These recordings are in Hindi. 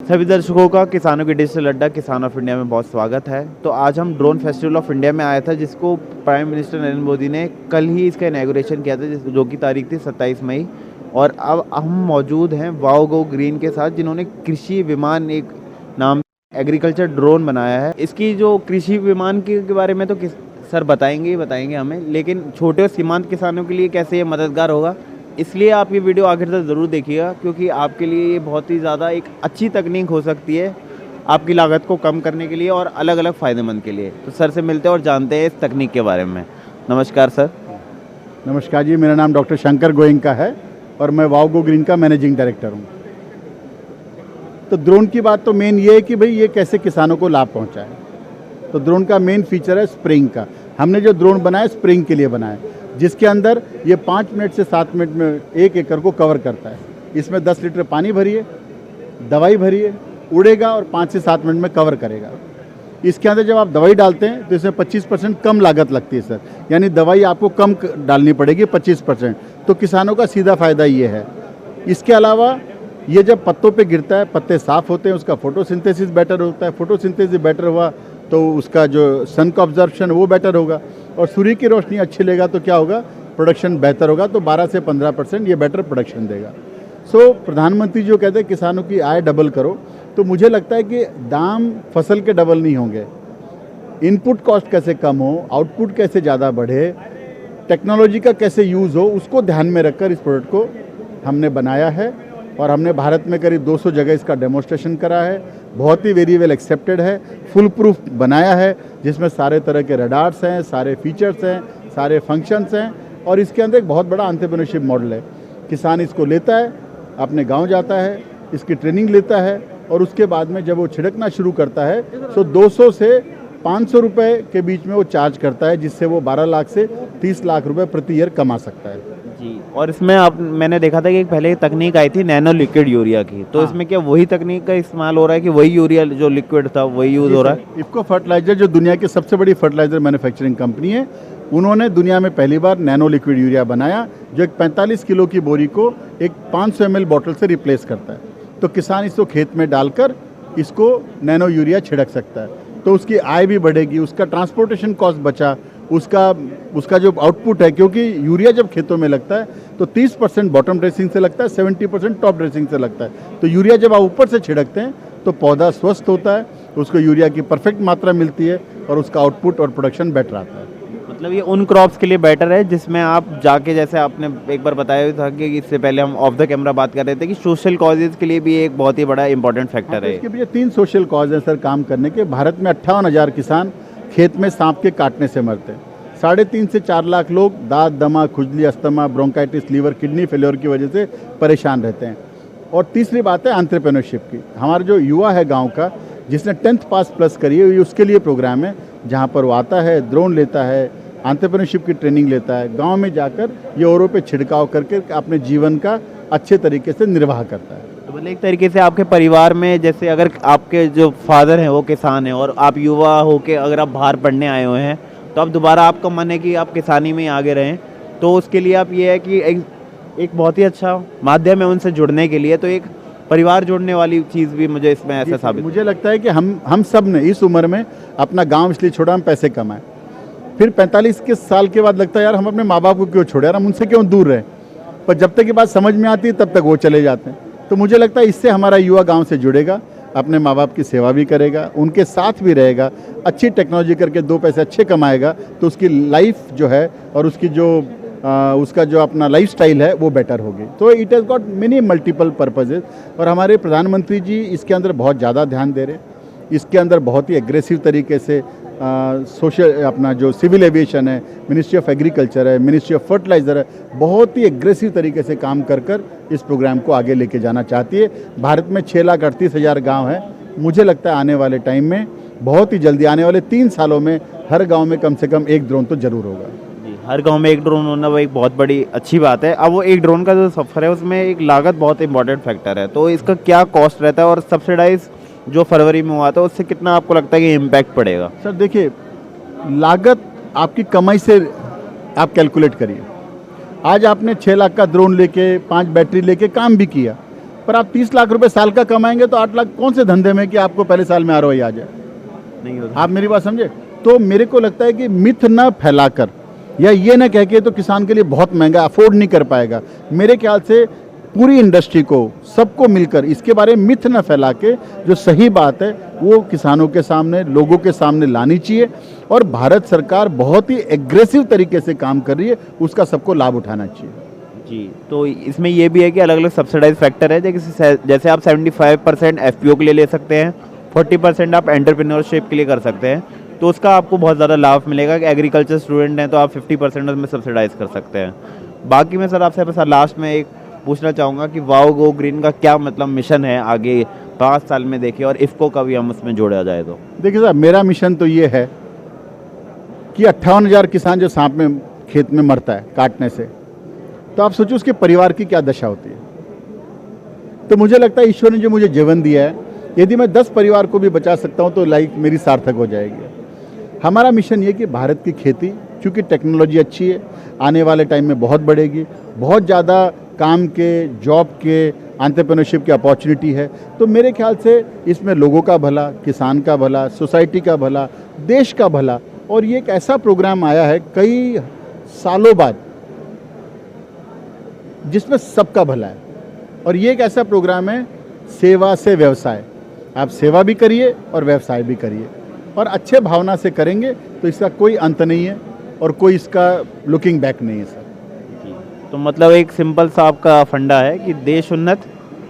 सभी दर्शकों का किसानों की डिजिटल अड्डा किसान ऑफ इंडिया में बहुत स्वागत है। तो आज हम ड्रोन फेस्टिवल ऑफ इंडिया में आया था, जिसको प्राइम मिनिस्टर नरेंद्र मोदी ने कल ही इसका इनॉग्रेशन किया था, जो कि तारीख थी 27 मई। और अब हम मौजूद हैं वाओ गो ग्रीन के साथ, जिन्होंने कृषि विमान एक नाम एग्रीकल्चर ड्रोन बनाया है। इसकी जो कृषि विमान के बारे में तो सर बताएंगे ही बताएंगे हमें, लेकिन छोटे और सीमांत किसानों के लिए कैसे ये मददगार होगा, इसलिए आप ये वीडियो आखिर तक ज़रूर देखिएगा, क्योंकि आपके लिए ये बहुत ही ज़्यादा एक अच्छी तकनीक हो सकती है आपकी लागत को कम करने के लिए और अलग अलग फ़ायदेमंद के लिए। तो सर से मिलते हैं और जानते हैं इस तकनीक के बारे में। नमस्कार सर। नमस्कार जी, मेरा नाम डॉक्टर शंकर गोयंका है और मैं वाओ गो ग्रीन का मैनेजिंग डायरेक्टर हूँ। तो ड्रोन की बात तो मेन ये है कि भाई ये कैसे किसानों को लाभ पहुँचाए। तो ड्रोन का मेन फीचर है स्प्रेइंग का। हमने जो ड्रोन बनाया स्प्रेइंग के लिए बनाया, जिसके अंदर ये 5 मिनट से 7 मिनट में 1 एकड़ को कवर करता है। इसमें 10 लीटर पानी भरिए, दवाई भरिए, उड़ेगा और 5 से 7 मिनट में कवर करेगा। इसके अंदर जब आप दवाई डालते हैं तो इसमें 25% कम लागत लगती है सर, यानी दवाई आपको कम डालनी पड़ेगी 25%। तो किसानों का सीधा फ़ायदा ये है। इसके अलावा ये जब पत्तों पे गिरता है, पत्ते साफ़ होते हैं, उसका फोटोसिंथेसिस बेटर होता है। फोटोसिंथेसिस बेटर हुआ तो उसका जो सन का ऑब्जर्प्शन वो बेटर होगा और सूर्य की रोशनी अच्छी लेगा तो क्या होगा, प्रोडक्शन बेहतर होगा। तो 12 से 15% ये बेटर प्रोडक्शन देगा। सो प्रधानमंत्री जो कहते हैं किसानों की आय डबल करो, तो मुझे लगता है कि दाम फसल के डबल नहीं होंगे, इनपुट कॉस्ट कैसे कम हो, आउटपुट कैसे ज़्यादा बढ़े, टेक्नोलॉजी का कैसे यूज़ हो, उसको ध्यान में रखकर इस प्रोडक्ट को हमने बनाया है। और हमने भारत में करीब 200 जगह इसका डेमोन्स्ट्रेशन करा है। बहुत ही वेरी वेल एक्सेप्टेड है, फुल प्रूफ बनाया है, जिसमें सारे तरह के रडार्स हैं, सारे फीचर्स हैं, सारे फंक्शंस हैं। और इसके अंदर एक बहुत बड़ा एंटरप्रेन्योरशिप मॉडल है। किसान इसको लेता है, अपने गांव जाता है, इसकी ट्रेनिंग लेता है और उसके बाद में जब वो छिड़कना शुरू करता है तो 200 से 500 रुपये के बीच में वो चार्ज करता है, जिससे वो 12 लाख से 30 लाख रुपए प्रति ईयर कमा सकता है जी। और इसमें मैंने देखा था कि पहले तकनीक आई थी नैनो लिक्विड यूरिया की, तो इसमें क्या वही तकनीक का इस्तेमाल हो रहा है कि वही यूरिया जो लिक्विड था वही यूज़ हो रहा है? इफ्को फर्टिलाइजर जो दुनिया की सबसे बड़ी फर्टिलाइजर मैन्युफैक्चरिंग कंपनी है, उन्होंने दुनिया में पहली बार नैनो लिक्विड यूरिया बनाया, जो एक 45 किलो की बोरी को एक 500 ml बॉटल से रिप्लेस करता है। तो किसान इसको खेत में डालकर इसको नैनो यूरिया छिड़क सकता है, तो उसकी आय भी बढ़ेगी, उसका ट्रांसपोर्टेशन कॉस्ट बचा, उसका जो आउटपुट है, क्योंकि यूरिया जब खेतों में लगता है तो 30% बॉटम ड्रेसिंग से लगता है, 70% टॉप ड्रेसिंग से लगता है। तो यूरिया जब आप ऊपर से छिड़कते हैं तो पौधा स्वस्थ होता है, उसको यूरिया की परफेक्ट मात्रा मिलती है और उसका आउटपुट और प्रोडक्शन बेटर आता है। मतलब ये उन क्रॉप्स के लिए बेटर है जिसमें आप जाके, जैसे आपने एक बार बताया था कि इससे पहले हम ऑफ द कैमरा बात कर रहे थे कि सोशल कॉजेज के लिए भी एक बहुत ही बड़ा इंपॉर्टेंट फैक्टर है। इसके पीछे 3 सोशल कॉज हैं सर काम करने के। भारत में 58,000 किसान खेत में सांप के काटने से मरते हैं। 3.5 से 4 लाख लोग दांत, दमा, खुजली, asthma, bronchitis, liver, kidney failure की वजह से परेशान रहते हैं। और तीसरी बात है एंटरप्रेन्योरशिप की। हमारा जो युवा है गांव का, जिसने 10th पास प्लस करी है, उसके लिए प्रोग्राम है जहां पर वो आता है, ड्रोन लेता है, एंटरप्रेन्योरशिप की ट्रेनिंग लेता है, गांव में जाकर ये औरों पे छिड़काव करके अपने जीवन का अच्छे तरीके से निर्वाह करता है। तो मतलब एक तरीके से आपके परिवार में, जैसे अगर आपके जो फादर हैं वो किसान हैं और आप युवा होके अगर आप बाहर पढ़ने आए हुए हैं, तो अब दोबारा आपका मन है कि आप किसानी में आगे रहें, तो उसके लिए आप ये है कि एक बहुत ही अच्छा माध्यम है उनसे जुड़ने के लिए। तो एक परिवार जोड़ने वाली चीज़ भी मुझे इसमें ऐसा साबित, मुझे लगता है कि हम सब ने इस उम्र में अपना गांव इसलिए छोड़ा हम पैसे कमाएं। फिर 45 के साल के बाद लगता है यार हम अपने माँ बाप को क्यों छोड़े, यार हम उनसे क्यों दूर रहे। पर जब तक ये बात समझ में आती है तब तक वो चले जाते हैं। तो मुझे लगता है इससे हमारा युवा गाँव से जुड़ेगा, अपने माँ बाप की सेवा भी करेगा, उनके साथ भी रहेगा, अच्छी टेक्नोलॉजी करके 2 पैसे अच्छे कमाएगा, तो उसकी लाइफ जो है और उसका जो अपना लाइफस्टाइल है वो बेटर होगी। तो it has got many multiple purposes. और हमारे प्रधानमंत्री जी इसके अंदर बहुत ज़्यादा ध्यान दे रहे हैं। इसके अंदर बहुत ही एग्रेसिव तरीके से सोशल अपना जो सिविल एविएशन है, मिनिस्ट्री ऑफ एग्रीकल्चर है, मिनिस्ट्री ऑफ फर्टिलाइज़र है, बहुत ही एग्रेसिव तरीके से काम कर इस प्रोग्राम को आगे लेके जाना चाहती है। भारत में 6,38,000 गाँव हैं। मुझे लगता है आने वाले टाइम में, बहुत ही जल्दी, आने वाले 3 सालों में हर गाँव में कम से कम एक ड्रोन तो ज़रूर होगा। हर गांव में एक ड्रोन होना वो एक बहुत बड़ी अच्छी बात है। अब वो एक ड्रोन का जो सफ़र है उसमें एक लागत बहुत इंपॉर्टेंट फैक्टर है, तो इसका क्या कॉस्ट रहता है और सब्सिडाइज जो फरवरी में हुआ था उससे कितना आपको लगता है कि इम्पैक्ट पड़ेगा? सर देखिए, लागत आपकी कमाई से आप कैलकुलेट करिए। आज आपने 6 लाख का ड्रोन लेके 5 बैटरी लेके काम भी किया, पर आप 30 लाख रुपए साल का कमाएंगे तो 8 लाख कौन से धंधे में कि आपको पहले साल में आरओआई आ जाए? नहीं होता। आप मेरी बात समझे? तो मेरे को लगता है कि मिथ न फैलाकर या ये ना कह के तो किसान के लिए बहुत महंगा, अफोर्ड नहीं कर पाएगा। मेरे ख्याल से पूरी इंडस्ट्री को, सबको मिलकर इसके बारे में मिथ न फैला के जो सही बात है वो किसानों के सामने, लोगों के सामने लानी चाहिए। और भारत सरकार बहुत ही एग्रेसिव तरीके से काम कर रही है, उसका सबको लाभ उठाना चाहिए। जी, तो इसमें ये भी है कि अलग अलग सब्सिडाइज फैक्टर है, जैसे आप 75% एफपीओ के लिए ले सकते हैं, 40% आप एंटरप्रेन्योरशिप के लिए कर सकते हैं, तो उसका आपको बहुत ज़्यादा लाभ मिलेगा। कि एग्रीकल्चर स्टूडेंट हैं तो आप 50% उसमें सब्सिडाइज कर सकते हैं। बाकी मैं सर आपसे बस लास्ट में एक पूछना चाहूँगा कि वाओ गो ग्रीन का क्या मतलब मिशन है आगे 5 साल में देखिए, और इफ़को का भी हम उसमें जोड़ा जाए तो? देखिए साहब, मेरा मिशन तो ये है कि 58,000 किसान जो सांप में खेत में मरता है काटने से, तो आप सोचिए उसके परिवार की क्या दशा होती है। तो मुझे लगता है ईश्वर ने जो मुझे जीवन दिया है, यदि मैं 10 परिवार को भी बचा सकता हूँ तो लाइफ मेरी सार्थक हो जाएगी। हमारा मिशन ये कि भारत की खेती, चूँकि टेक्नोलॉजी अच्छी है, आने वाले टाइम में बहुत बढ़ेगी, बहुत ज़्यादा काम के, जॉब के, एंटरप्रेन्योरशिप की अपॉर्चुनिटी है। तो मेरे ख्याल से इसमें लोगों का भला, किसान का भला, सोसाइटी का भला, देश का भला, और ये एक ऐसा प्रोग्राम आया है कई सालों बाद जिसमें सबका भला है। और ये एक ऐसा प्रोग्राम है सेवा से व्यवसाय। आप सेवा भी करिए और व्यवसाय भी करिए, और अच्छे भावना से करेंगे तो इसका कोई अंत नहीं है और कोई इसका लुकिंग बैक नहीं है सर। तो मतलब एक सिंपल सा आपका फंडा है कि देश उन्नत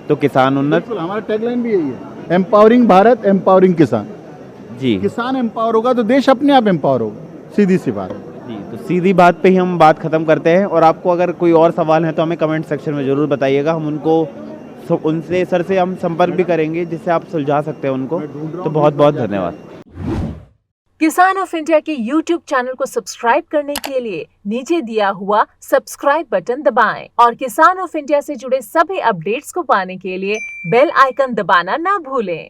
तो किसान उन्नत। बिल्कुल, हमारा टैगलाइन भी यही है, एम्पावरिंग भारत, एम्पावरिंग किसान। जी, किसान एम्पावर होगा तो देश अपने आप एम्पावर होगा, सीधी सी बात है। जी, तो सीधी बात पे ही हम बात खत्म करते हैं। और आपको अगर कोई और सवाल है तो हमें कमेंट सेक्शन में ज़रूर बताइएगा, हम उनसे सर से हम संपर्क भी करेंगे जिससे आप सुलझा सकते हैं उनको। तो बहुत बहुत धन्यवाद। किसान ऑफ इंडिया के YouTube चैनल को सब्सक्राइब करने के लिए नीचे दिया हुआ सब्सक्राइब बटन दबाएं और किसान ऑफ इंडिया से जुड़े सभी अपडेट्स को पाने के लिए बेल आइकन दबाना ना भूलें।